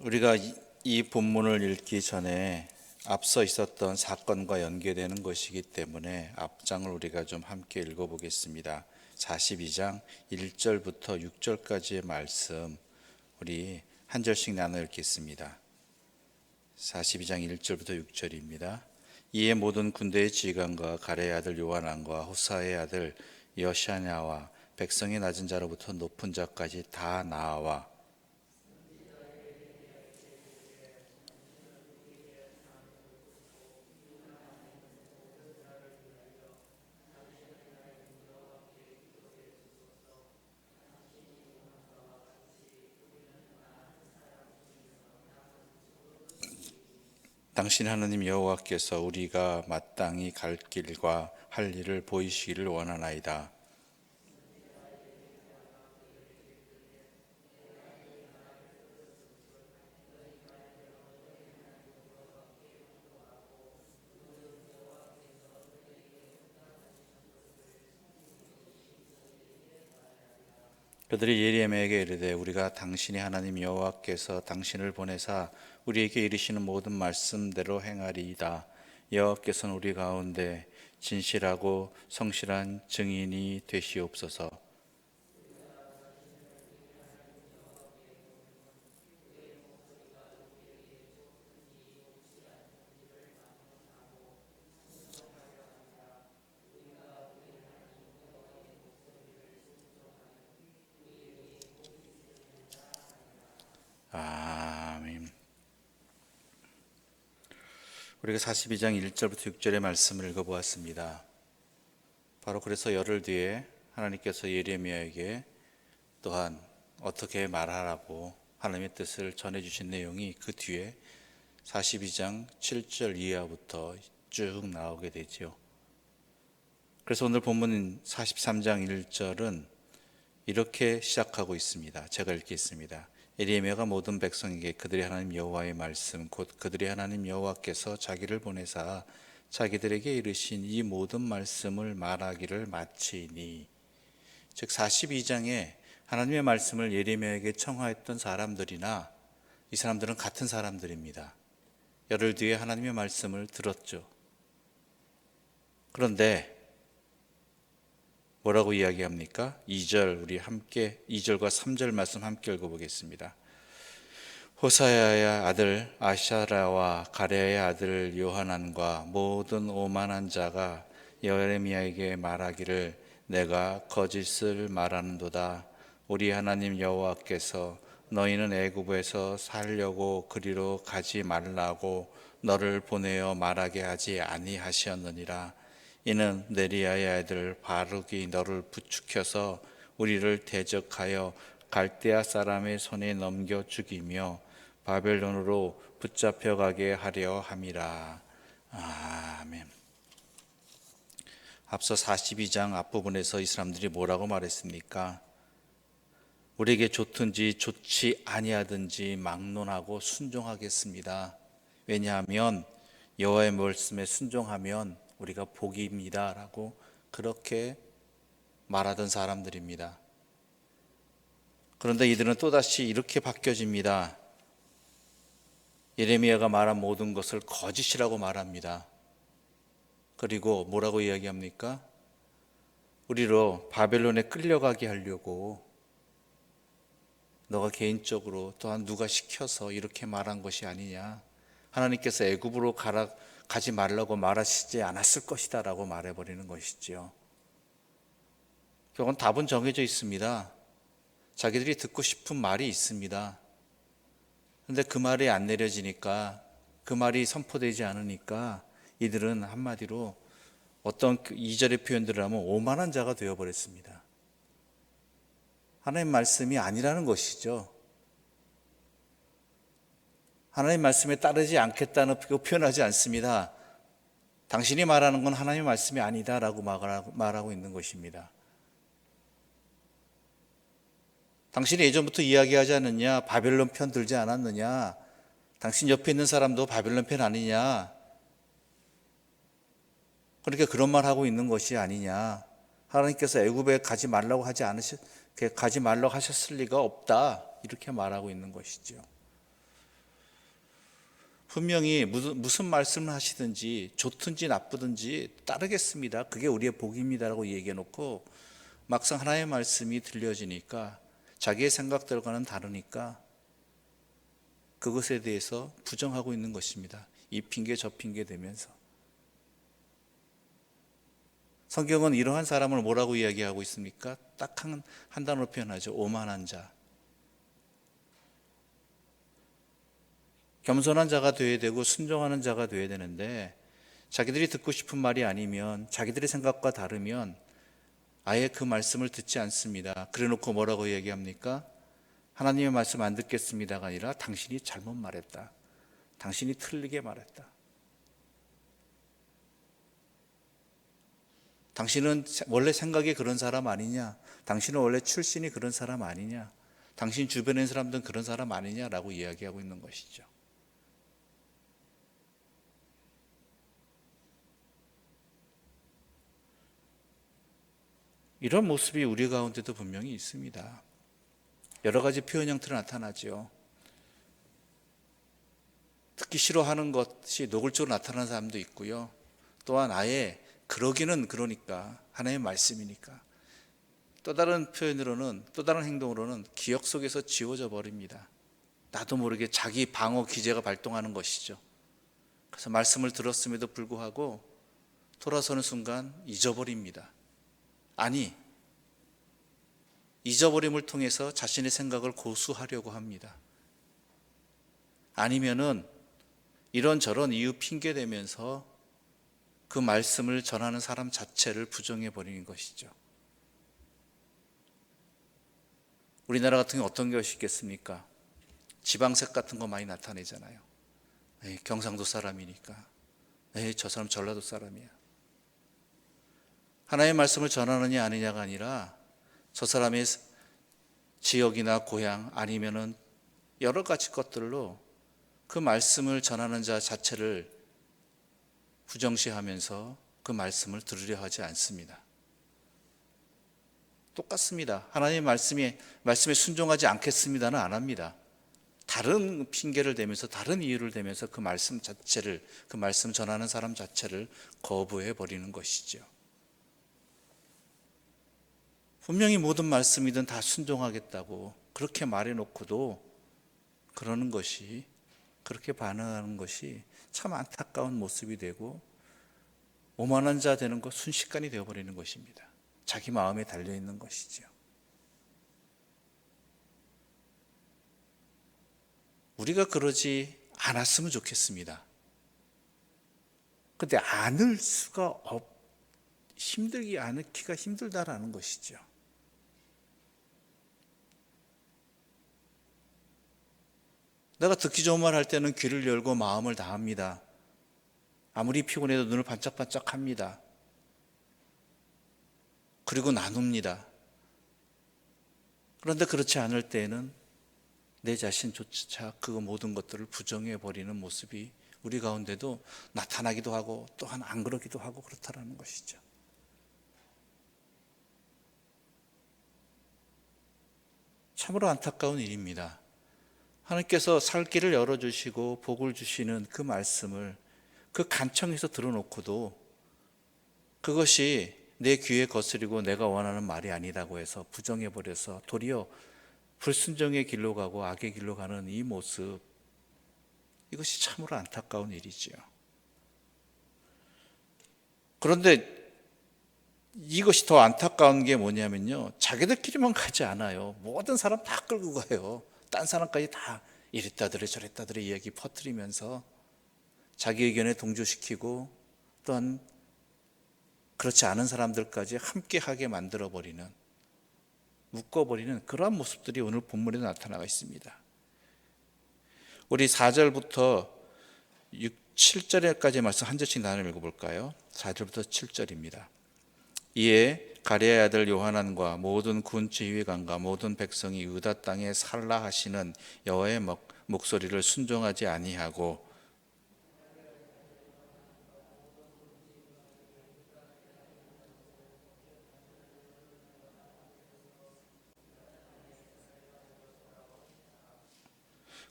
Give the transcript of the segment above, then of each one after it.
우리가 이 본문을 읽기 전에 앞서 있었던 사건과 연계되는 것이기 때문에 앞장을 우리가 좀 함께 읽어보겠습니다. 42장 1절부터 6절까지의 말씀 우리 한 절씩 나눠 읽겠습니다. 42장 1절부터 6절입니다. 이에 모든 군대의 지휘관과 가레의 아들 요하난과 호사의 아들 여샤냐와 백성의 낮은 자로부터 높은 자까지 다 나와 당신 하나님 여호와께서 우리가 마땅히 갈 길과 할 일을 보이시기를 원하나이다. 그들이 예레미야에게 이르되 우리가 당신의 하나님 여호와께서 당신을 보내사 우리에게 이르시는 모든 말씀대로 행하리이다. 여호와께서는 우리 가운데 진실하고 성실한 증인이 되시옵소서. 아멘. 우리가 42장 1절부터 6절의 말씀을 읽어보았습니다. 바로 그래서 열흘 뒤에 하나님께서 예레미야에게 또한 어떻게 말하라고 하나님의 뜻을 전해주신 내용이 그 뒤에 42장 7절 이하부터 쭉 나오게 되죠. 그래서 오늘 본문 43장 1절은 이렇게 시작하고 있습니다. 제가 읽겠습니다. 예레미야가 모든 백성에게 그들의 하나님 여호와의 말씀 곧 그들의 하나님 여호와께서 자기를 보내사 자기들에게 이르신 이 모든 말씀을 말하기를 마치니, 즉 42장에 하나님의 말씀을 예레미야에게 청하였던 사람들이나 이 사람들은 같은 사람들입니다. 열흘 뒤에 하나님의 말씀을 들었죠. 그런데 뭐라고 이야기합니까? 2절 우리 함께 2절과 3절 말씀 함께 읽어보겠습니다. 호사야의 아들 아샤라와 가레의 아들 요하난과 모든 오만한 자가 예레미야에게 말하기를 내가 거짓을 말하는도다. 우리 하나님 여호와께서 너희는 애굽에서 살려고 그리로 가지 말라고 너를 보내어 말하게 하지 아니하시었느니라. 이는 네리야의 아들 바룩이 너를 부추겨서 우리를 대적하여 갈대아 사람의 손에 넘겨 죽이며 바벨론으로 붙잡혀가게 하려 함이라. 아멘. 앞서 42장 앞부분에서 이 사람들이 뭐라고 말했습니까? 우리에게 좋든지 좋지 아니하든지 막론하고 순종하겠습니다. 왜냐하면 여호와의 말씀에 순종하면 우리가 복입니다 라고 그렇게 말하던 사람들입니다. 그런데 이들은 또다시 이렇게 바뀌어집니다. 예레미야가 말한 모든 것을 거짓이라고 말합니다. 그리고 뭐라고 이야기합니까? 우리로 바벨론에 끌려가게 하려고 너가 개인적으로 또한 누가 시켜서 이렇게 말한 것이 아니냐. 하나님께서 애굽으로 가지 말라고 말하시지 않았을 것이다 라고 말해버리는 것이죠. 결국은 답은 정해져 있습니다. 자기들이 듣고 싶은 말이 있습니다. 그런데 그 말이 안 내려지니까, 그 말이 선포되지 않으니까 이들은 한마디로 어떤 2절의 표현들을 하면 오만한 자가 되어버렸습니다. 하나님 말씀이 아니라는 것이죠. 하나님 말씀에 따르지 않겠다는 표현하지 않습니다. 당신이 말하는 건 하나님의 말씀이 아니다라고 말하고 있는 것입니다. 당신이 예전부터 이야기하지 않느냐? 바벨론 편 들지 않았느냐? 당신 옆에 있는 사람도 바벨론 편 아니냐? 그러니까 그런 말 하고 있는 것이 아니냐? 하나님께서 애굽에 가지 말라고 가지 말라고 하셨을 리가 없다. 이렇게 말하고 있는 것이죠. 분명히 무슨 말씀을 하시든지 좋든지 나쁘든지 따르겠습니다. 그게 우리의 복입니다라고 얘기해 놓고 막상 하나님의 말씀이 들려지니까 자기의 생각들과는 다르니까 그것에 대해서 부정하고 있는 것입니다. 이 핑계 저 핑계 대면서. 성경은 이러한 사람을 뭐라고 이야기하고 있습니까? 딱 한 단어로 표현하죠. 오만한 자. 겸손한 자가 되어야 되고 순종하는 자가 되어야 되는데 자기들이 듣고 싶은 말이 아니면 자기들의 생각과 다르면 아예 그 말씀을 듣지 않습니다. 그래 놓고 뭐라고 얘기합니까? 하나님의 말씀 안 듣겠습니다가 아니라 당신이 잘못 말했다. 당신이 틀리게 말했다. 당신은 원래 생각이 그런 사람 아니냐? 당신은 원래 출신이 그런 사람 아니냐? 당신 주변에 있는 사람들은 그런 사람 아니냐라고 이야기하고 있는 것이죠. 이런 모습이 우리 가운데도 분명히 있습니다. 여러 가지 표현 형태로 나타나죠. 듣기 싫어하는 것이 노골적으로 나타나는 사람도 있고요. 또한 아예 그러기는 그러니까 하나님의 말씀이니까 또 다른 표현으로는 또 다른 행동으로는 기억 속에서 지워져 버립니다. 나도 모르게 자기 방어 기제가 발동하는 것이죠. 그래서 말씀을 들었음에도 불구하고 돌아서는 순간 잊어버립니다. 아니, 잊어버림을 통해서 자신의 생각을 고수하려고 합니다. 아니면은 이런저런 이유 핑계대면서 그 말씀을 전하는 사람 자체를 부정해 버리는 것이죠. 우리나라 같은 경우 어떤 것이 있겠습니까? 지방색 같은 거 많이 나타내잖아요. 에이, 경상도 사람이니까. 에이, 저 사람 전라도 사람이야. 하나님의 말씀을 전하느냐 아니냐가 아니라 저 사람의 지역이나 고향 아니면은 여러 가지 것들로 그 말씀을 전하는 자 자체를 부정시하면서 그 말씀을 들으려 하지 않습니다. 똑같습니다. 하나님의 말씀에 순종하지 않겠습니다는 안 합니다. 다른 핑계를 대면서 다른 이유를 대면서 그 말씀 자체를 그 말씀 전하는 사람 자체를 거부해 버리는 것이죠. 분명히 모든 말씀이든 다 순종하겠다고 그렇게 말해놓고도 그러는 것이 그렇게 반응하는 것이 참 안타까운 모습이 되고 오만한 자 되는 것 순식간이 되어버리는 것입니다. 자기 마음에 달려있는 것이죠. 우리가 그러지 않았으면 좋겠습니다. 그런데 않을 수가 힘들기 않기가 힘들다라는 것이죠. 내가 듣기 좋은 말 할 때는 귀를 열고 마음을 다합니다. 아무리 피곤해도 눈을 반짝반짝 합니다. 그리고 나눕니다. 그런데 그렇지 않을 때에는 내 자신조차 그 모든 것들을 부정해 버리는 모습이 우리 가운데도 나타나기도 하고 또한 안 그러기도 하고 그렇다라는 것이죠. 참으로 안타까운 일입니다. 하나님께서 살 길을 열어주시고 복을 주시는 그 말씀을 그 간청에서 들어놓고도 그것이 내 귀에 거스리고 내가 원하는 말이 아니라고 해서 부정해버려서 도리어 불순종의 길로 가고 악의 길로 가는 이 모습, 이것이 참으로 안타까운 일이지요. 그런데 이것이 더 안타까운 게 뭐냐면요, 자기들끼리만 가지 않아요. 모든 사람 다 끌고 가요. 딴 사람까지 다 이랬다더래 저랬다더래 이야기 퍼뜨리면서 자기 의견에 동조시키고 또한 그렇지 않은 사람들까지 함께하게 만들어버리는, 묶어버리는 그러한 모습들이 오늘 본문에 나타나고 있습니다. 우리 4절부터 7절까지의 말씀 한 절씩 나눠 읽어볼까요? 4절부터 7절입니다. 이에 가랴의 아들 요하난과 모든 군 지휘관과 모든 백성이 유다 땅에 살라 하시는 여호와의 목소리를 순종하지 아니하고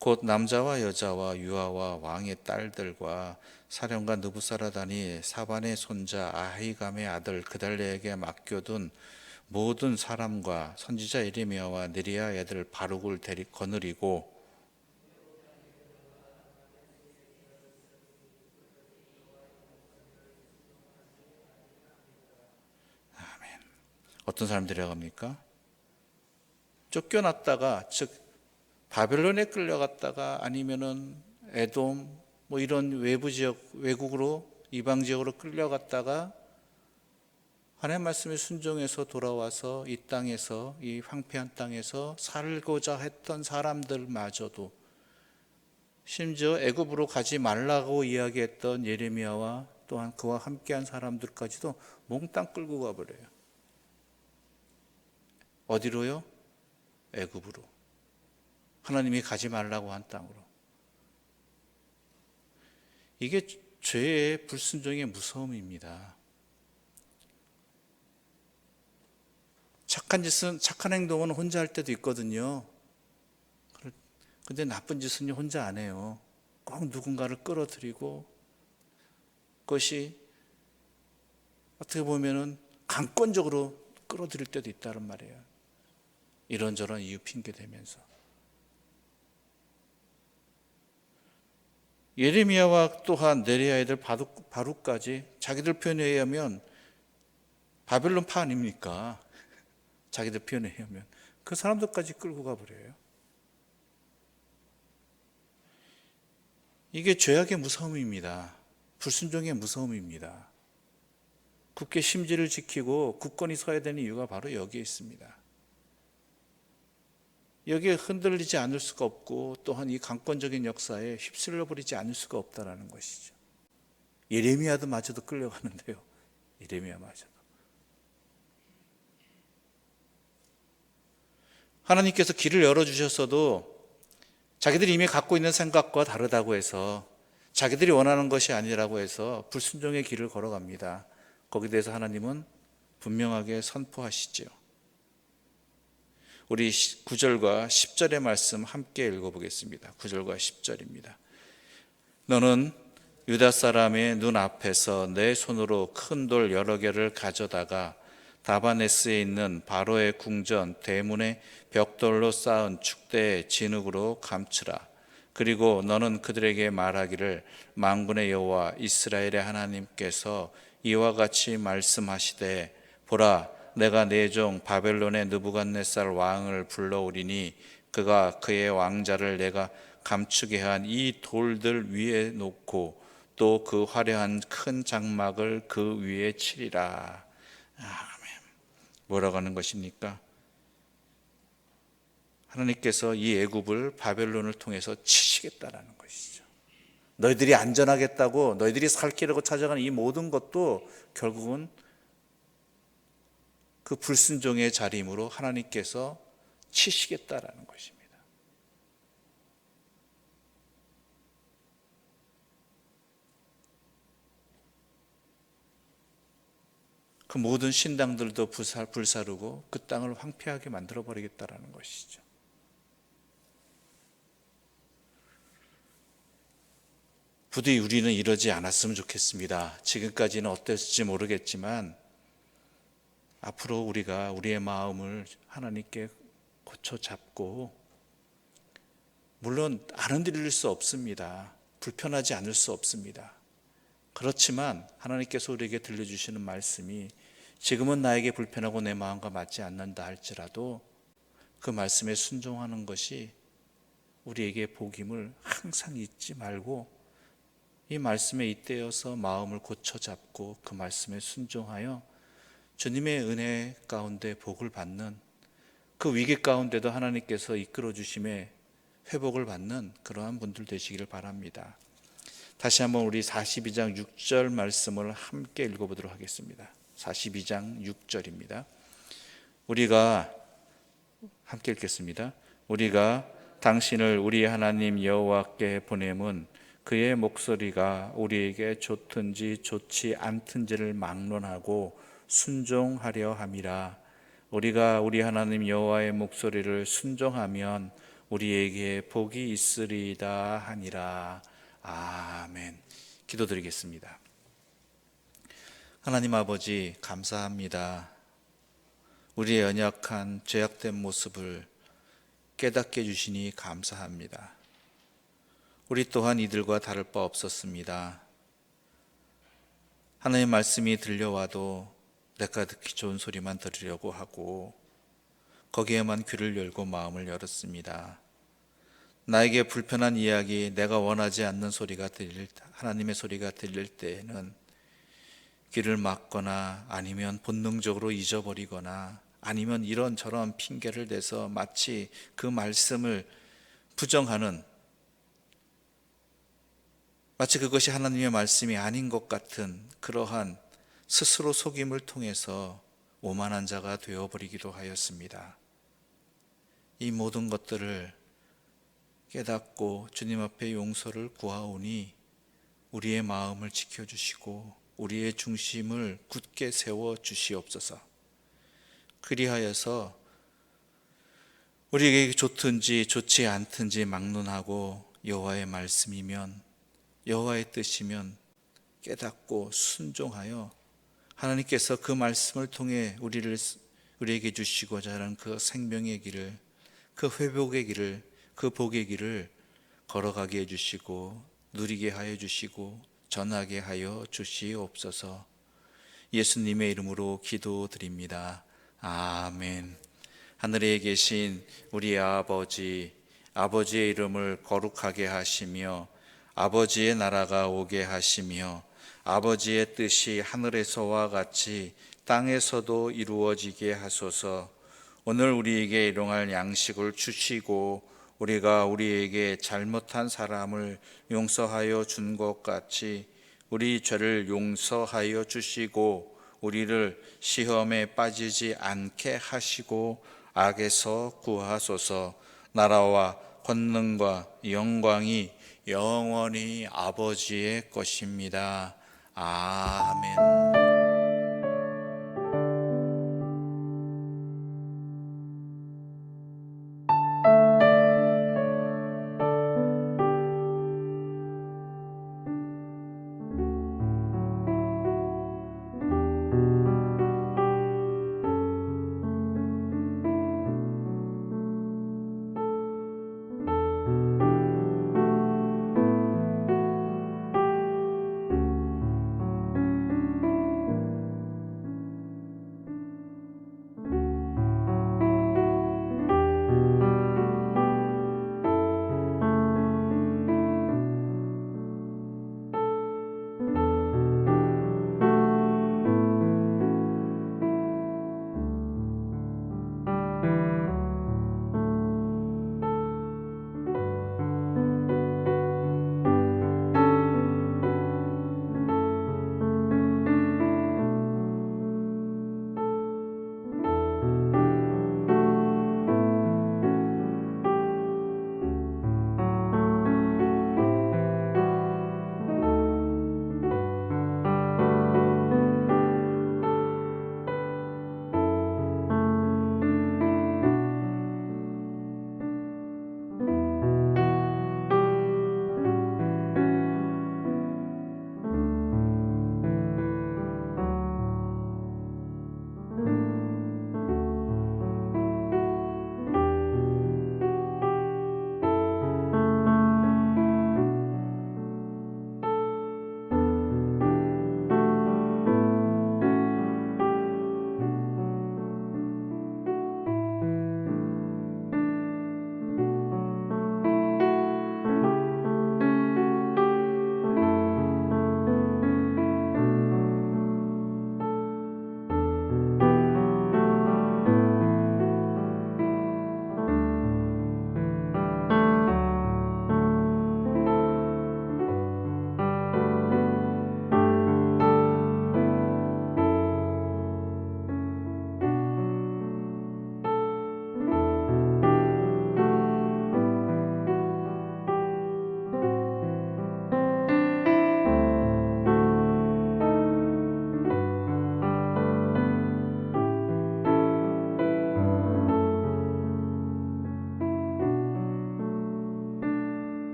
곧 남자와 여자와 유아와 왕의 딸들과 사령관 느부사라단이 사반의 손자 아히감의 아들 그달랴에게 맡겨둔 모든 사람과 선지자 예레미야와 느리야 애들 바룩을 거느리고 어떤 사람들이 갑니까? 쫓겨났다가, 즉 바벨론에 끌려갔다가 아니면은 에돔 뭐 이런 외부 지역, 외국으로 이방 지역으로 끌려갔다가 하나님의 말씀에 순종해서 돌아와서 이 땅에서, 이 황폐한 땅에서 살고자 했던 사람들마저도, 심지어 애굽으로 가지 말라고 이야기했던 예레미야와 또한 그와 함께한 사람들까지도 몽땅 끌고 가버려요. 어디로요? 애굽으로. 하나님이 가지 말라고 한 땅으로. 이게 죄의 불순종의 무서움입니다. 착한 짓은, 착한 행동은 혼자 할 때도 있거든요. 근데 나쁜 짓은 혼자 안 해요. 꼭 누군가를 끌어들이고, 그것이 어떻게 보면은 강권적으로 끌어들일 때도 있다는 말이에요. 이런저런 이유 핑계 대면서. 예레미야와 또한 느리야 애들 바룩까지 자기들 표현에 의하면 바벨론 파 아닙니까? 자기들 표현에 의하면 그 사람들까지 끌고 가버려요. 이게 죄악의 무서움입니다. 불순종의 무서움입니다. 굳게 심지를 지키고 굳건히 서야 되는 이유가 바로 여기에 있습니다. 여기에 흔들리지 않을 수가 없고 또한 이 강권적인 역사에 휩쓸려 버리지 않을 수가 없다는 것이죠. 예레미야도 마저도 끌려가는데요. 예레미야마저도. 하나님께서 길을 열어주셨어도 자기들이 이미 갖고 있는 생각과 다르다고 해서, 자기들이 원하는 것이 아니라고 해서 불순종의 길을 걸어갑니다. 거기에 대해서 하나님은 분명하게 선포하시죠. 우리 9절과 10절의 말씀 함께 읽어보겠습니다. 9절과 10절입니다. 너는 유다 사람의 눈 앞에서 내 손으로 큰 돌 여러 개를 가져다가 다바네스에 있는 바로의 궁전 대문의 벽돌로 쌓은 축대의 진흙으로 감추라. 그리고 너는 그들에게 말하기를 만군의 여호와 이스라엘의 하나님께서 이와 같이 말씀하시되 보라 내가 내 종 바벨론의 느부갓네살 왕을 불러오리니 그가 그의 왕자를 내가 감추게 한 이 돌들 위에 놓고 또 그 화려한 큰 장막을 그 위에 치리라. 아멘. 뭐라고 하는 것입니까? 하나님께서 이 애굽을 바벨론을 통해서 치시겠다라는 것이죠. 너희들이 안전하겠다고, 너희들이 살 길이라고 찾아가는 이 모든 것도 결국은 그 불순종의 자림으로 하나님께서 치시겠다라는 것입니다. 그 모든 신당들도 불사르고 그 땅을 황폐하게 만들어버리겠다라는 것이죠. 부디 우리는 이러지 않았으면 좋겠습니다. 지금까지는 어땠을지 모르겠지만 앞으로 우리가 우리의 마음을 하나님께 고쳐 잡고, 물론 안 흔들릴 수 없습니다. 불편하지 않을 수 없습니다. 그렇지만 하나님께서 우리에게 들려주시는 말씀이 지금은 나에게 불편하고 내 마음과 맞지 않는다 할지라도 그 말씀에 순종하는 것이 우리에게 복임을 항상 잊지 말고 이 말씀에 잇대어서 마음을 고쳐 잡고 그 말씀에 순종하여 주님의 은혜 가운데 복을 받는, 그 위기 가운데도 하나님께서 이끌어 주심에 회복을 받는 그러한 분들 되시기를 바랍니다. 다시 한번 우리 42장 6절 말씀을 함께 읽어보도록 하겠습니다. 42장 6절입니다. 우리가 함께 읽겠습니다. 우리가 당신을 우리 하나님 여호와께 보냄은 그의 목소리가 우리에게 좋든지 좋지 않든지를 막론하고 순종하려 함이라. 우리가 우리 하나님 여호와의 목소리를 순종하면 우리에게 복이 있으리다 하니라. 아멘. 기도드리겠습니다. 하나님 아버지, 감사합니다. 우리의 연약한 죄악된 모습을 깨닫게 해주시니 감사합니다. 우리 또한 이들과 다를 바 없었습니다. 하나님의 말씀이 들려와도 내가 듣기 좋은 소리만 들으려고 하고 거기에만 귀를 열고 마음을 열었습니다. 나에게 불편한 이야기, 내가 원하지 않는 하나님의 소리가 들릴 때에는 귀를 막거나 아니면 본능적으로 잊어버리거나 아니면 이런저런 핑계를 대서 마치 그 말씀을 부정하는, 마치 그것이 하나님의 말씀이 아닌 것 같은 그러한 스스로 속임을 통해서 오만한 자가 되어버리기도 하였습니다. 이 모든 것들을 깨닫고 주님 앞에 용서를 구하오니 우리의 마음을 지켜주시고 우리의 중심을 굳게 세워 주시옵소서. 그리하여서 우리에게 좋든지 좋지 않든지 막론하고 여호와의 말씀이면, 여호와의 뜻이면 깨닫고 순종하여 하나님께서 그 말씀을 통해 우리에게 주시고자 하는 그 생명의 길을, 그 회복의 길을, 그 복의 길을 걸어가게 해주시고 누리게 하여 주시고 전하게 하여 주시옵소서. 예수님의 이름으로 기도드립니다. 아멘. 하늘에 계신 우리 아버지, 아버지의 이름을 거룩하게 하시며 아버지의 나라가 오게 하시며 아버지의 뜻이 하늘에서와 같이 땅에서도 이루어지게 하소서. 오늘 우리에게 일용할 양식을 주시고 우리가 우리에게 잘못한 사람을 용서하여 준 것 같이 우리 죄를 용서하여 주시고 우리를 시험에 빠지지 않게 하시고 악에서 구하소서. 나라와 권능과 영광이 영원히 아버지의 것입니다. 아멘.